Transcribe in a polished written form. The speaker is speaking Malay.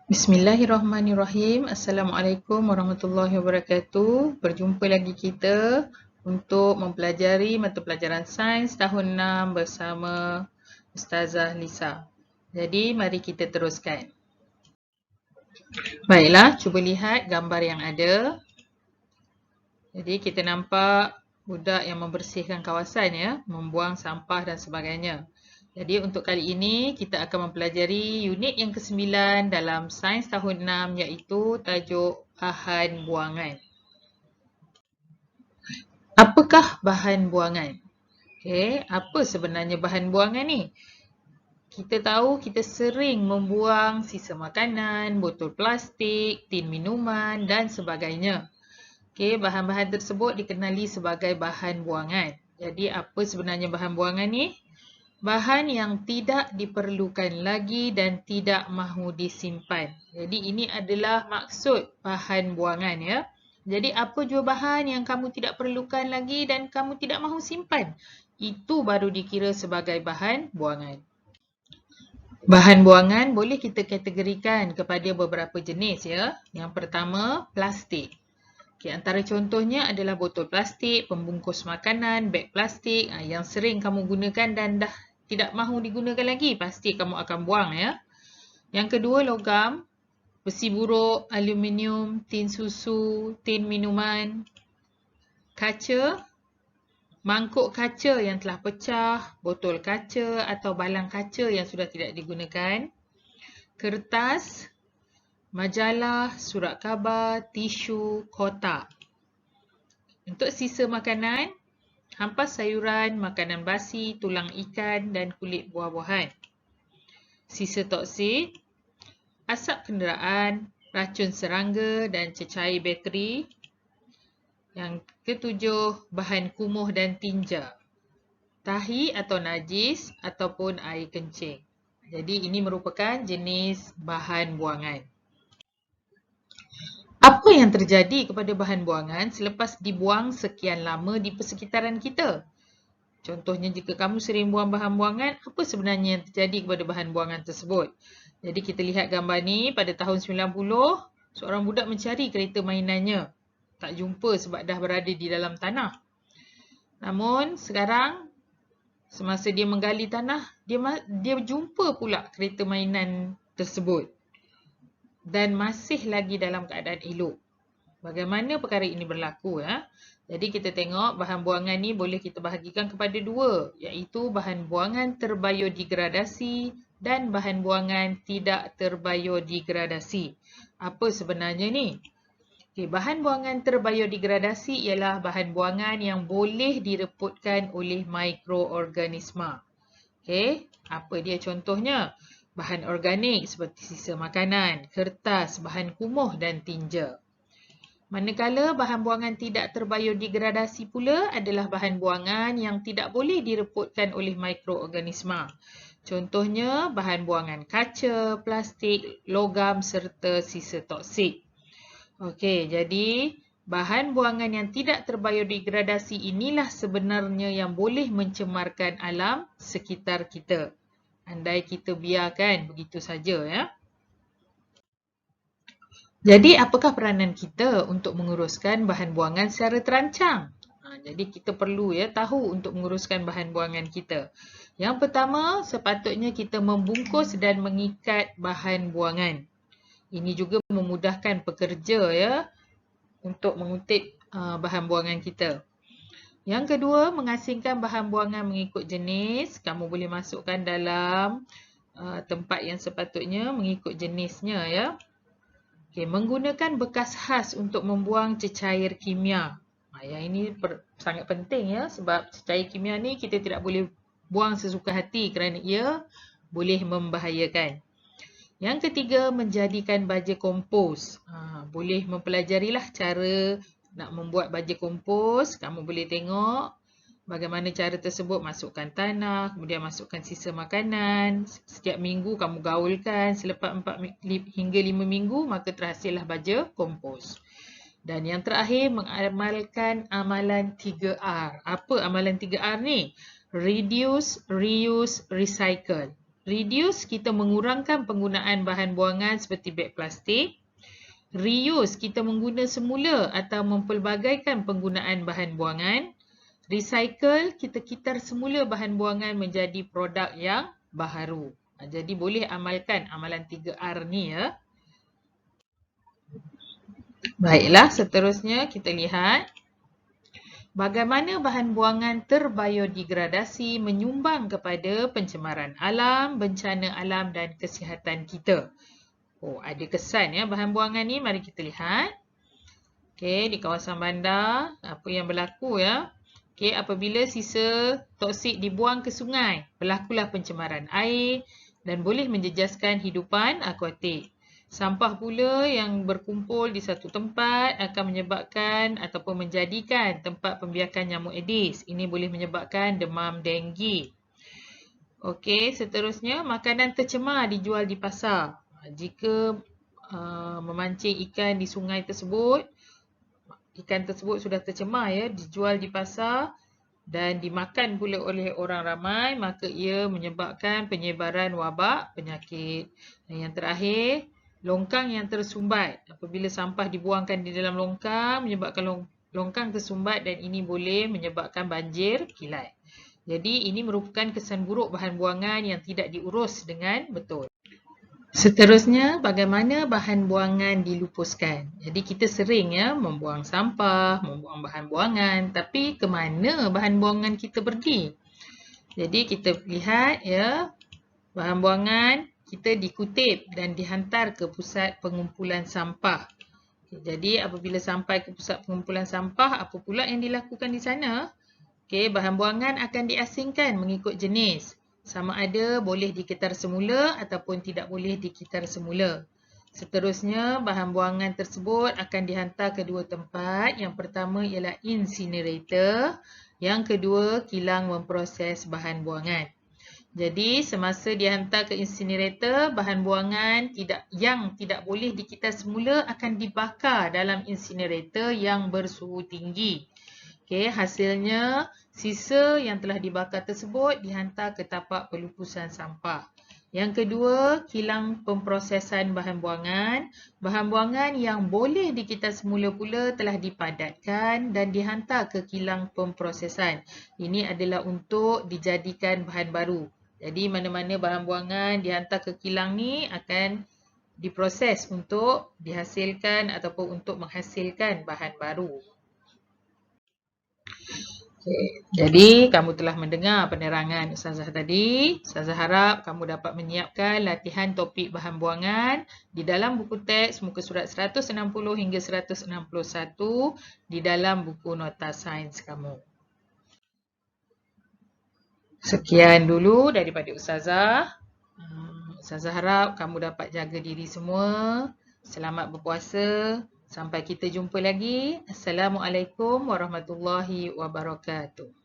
Bismillahirrahmanirrahim. Assalamualaikum warahmatullahi wabarakatuh. Berjumpa lagi kita untuk mempelajari mata pelajaran sains tahun 6 bersama Ustazah Lisa. Jadi, mari kita teruskan. Baiklah, cuba lihat gambar yang ada. Jadi, kita nampak budak yang membersihkan kawasan ya, membuang sampah dan sebagainya. Jadi untuk kali ini kita akan mempelajari unit yang ke-9 dalam sains tahun 6 iaitu tajuk bahan buangan. Apakah bahan buangan? Okey, apa sebenarnya bahan buangan ni? Kita tahu kita sering membuang sisa makanan, botol plastik, tin minuman dan sebagainya. Okey, bahan-bahan tersebut dikenali sebagai bahan buangan. Jadi apa sebenarnya bahan buangan ni? Bahan yang tidak diperlukan lagi dan tidak mahu disimpan. Jadi ini adalah maksud bahan buangan ya. Jadi apa jua bahan yang kamu tidak perlukan lagi dan kamu tidak mahu simpan, itu baru dikira sebagai bahan buangan. Bahan buangan boleh kita kategorikan kepada beberapa jenis ya. Yang pertama, plastik. Okay, antara contohnya adalah botol plastik, pembungkus makanan, beg plastik yang sering kamu gunakan dan dah tidak mahu digunakan lagi, pasti kamu akan buang ya. Yang kedua, logam, besi buruk, aluminium, tin susu, tin minuman, kaca, mangkuk kaca yang telah pecah, botol kaca atau balang kaca yang sudah tidak digunakan, kertas, majalah, surat khabar, tisu, kotak. Untuk sisa makanan, hampas sayuran, makanan basi, tulang ikan dan kulit buah-buahan. Sisa toksik, asap kenderaan, racun serangga dan cecair bateri. Yang ketujuh, bahan kumuh dan tinja. Tahi atau najis ataupun air kencing. Jadi ini merupakan jenis bahan buangan. Apa yang terjadi kepada bahan buangan selepas dibuang sekian lama di persekitaran kita? Contohnya jika kamu sering buang bahan buangan, apa sebenarnya yang terjadi kepada bahan buangan tersebut? Jadi kita lihat gambar ni, pada tahun 90, seorang budak mencari kereta mainannya. Tak jumpa sebab dah berada di dalam tanah. Namun sekarang, semasa dia menggali tanah, dia jumpa pula kereta mainan tersebut. Dan masih lagi dalam keadaan elok. Bagaimana perkara ini berlaku ya? Jadi kita tengok bahan buangan ni boleh kita bahagikan kepada dua, iaitu bahan buangan terbiodegradasi dan bahan buangan tidak terbiodegradasi. Apa sebenarnya ni? Okay, bahan buangan terbiodegradasi ialah bahan buangan yang boleh direputkan oleh mikroorganisma. Okay, apa dia contohnya? Bahan organik seperti sisa makanan, kertas, bahan kumuh dan tinja. Manakala bahan buangan tidak terbiodegradasi pula adalah bahan buangan yang tidak boleh direputkan oleh mikroorganisma. Contohnya bahan buangan kaca, plastik, logam serta sisa toksik. Okey, jadi bahan buangan yang tidak terbiodegradasi inilah sebenarnya yang boleh mencemarkan alam sekitar kita. Andai kita biarkan begitu saja ya. Jadi apakah peranan kita untuk menguruskan bahan buangan secara terancang? Jadi kita perlu ya tahu untuk menguruskan bahan buangan kita. Yang pertama, sepatutnya kita membungkus dan mengikat bahan buangan. Ini juga memudahkan pekerja ya untuk mengutip bahan buangan kita. Yang kedua, mengasingkan bahan buangan mengikut jenis. Kamu boleh masukkan dalam tempat yang sepatutnya mengikut jenisnya ya. Okay, menggunakan bekas khas untuk membuang cecair kimia. Yang ini sangat penting ya, sebab cecair kimia ni kita tidak boleh buang sesuka hati kerana ia boleh membahayakan. Yang ketiga, menjadikan baja kompos. Boleh mempelajarilah cara nak membuat baja kompos. Kamu boleh tengok bagaimana cara tersebut. Masukkan tanah, kemudian masukkan sisa makanan. Setiap minggu kamu gaulkan. Selepas 4 hingga 5 minggu, maka terhasillah baja kompos. Dan yang terakhir, mengamalkan amalan 3R. Apa amalan 3R ni? Reduce, reuse, recycle. Reduce, kita mengurangkan penggunaan bahan buangan seperti beg plastik. Reuse, kita mengguna semula atau mempelbagaikan penggunaan bahan buangan. Recycle, kita kitar semula bahan buangan menjadi produk yang baharu. Jadi boleh amalkan amalan 3R ni ya. Baiklah, seterusnya kita lihat bagaimana bahan buangan terbiodegradasi menyumbang kepada pencemaran alam, bencana alam dan kesihatan kita. Oh, ada kesan ya bahan buangan ni. Mari kita lihat. Okey, di kawasan bandar, apa yang berlaku ya? Okey, apabila sisa toksik dibuang ke sungai, berlakulah pencemaran air dan boleh menjejaskan hidupan akuatik. Sampah pula yang berkumpul di satu tempat akan menyebabkan ataupun menjadikan tempat pembiakan nyamuk Aedes. Ini boleh menyebabkan demam denggi. Okey, seterusnya makanan tercemar dijual di pasar. Jika memancing ikan di sungai tersebut, ikan tersebut sudah tercemar ya, dijual di pasar dan dimakan pula oleh orang ramai, maka ia menyebabkan penyebaran wabak penyakit. Dan yang terakhir, longkang yang tersumbat. Apabila sampah dibuangkan di dalam longkang, menyebabkan longkang tersumbat dan ini boleh menyebabkan banjir kilat. Jadi ini merupakan kesan buruk bahan buangan yang tidak diurus dengan betul. Seterusnya, bagaimana bahan buangan dilupuskan. Jadi kita sering ya membuang sampah, membuang bahan buangan, tapi ke mana bahan buangan kita pergi? Jadi kita lihat ya, bahan buangan kita dikutip dan dihantar ke pusat pengumpulan sampah. Jadi apabila sampai ke pusat pengumpulan sampah, apa pula yang dilakukan di sana? Okey, bahan buangan akan diasingkan mengikut jenis. Sama ada boleh dikitar semula ataupun tidak boleh dikitar semula. Seterusnya, bahan buangan tersebut akan dihantar ke dua tempat. Yang pertama ialah incinerator. Yang kedua, kilang memproses bahan buangan. Jadi, semasa dihantar ke incinerator, bahan buangan yang tidak boleh dikitar semula akan dibakar dalam incinerator yang bersuhu tinggi. Okey, hasilnya sisa yang telah dibakar tersebut dihantar ke tapak pelupusan sampah. Yang kedua, kilang pemprosesan bahan buangan. Bahan buangan yang boleh dikitar semula pula telah dipadatkan dan dihantar ke kilang pemprosesan. Ini adalah untuk dijadikan bahan baru. Jadi mana-mana bahan buangan dihantar ke kilang ni akan diproses untuk dihasilkan ataupun untuk menghasilkan bahan baru. Jadi, kamu telah mendengar penerangan Ustazah tadi. Ustazah harap kamu dapat menyiapkan latihan topik bahan buangan di dalam buku teks muka surat 160 hingga 161 di dalam buku nota sains kamu. Sekian dulu daripada Ustazah. Ustazah harap kamu dapat jaga diri semua. Selamat berpuasa. Sampai kita jumpa lagi. Assalamualaikum warahmatullahi wabarakatuh.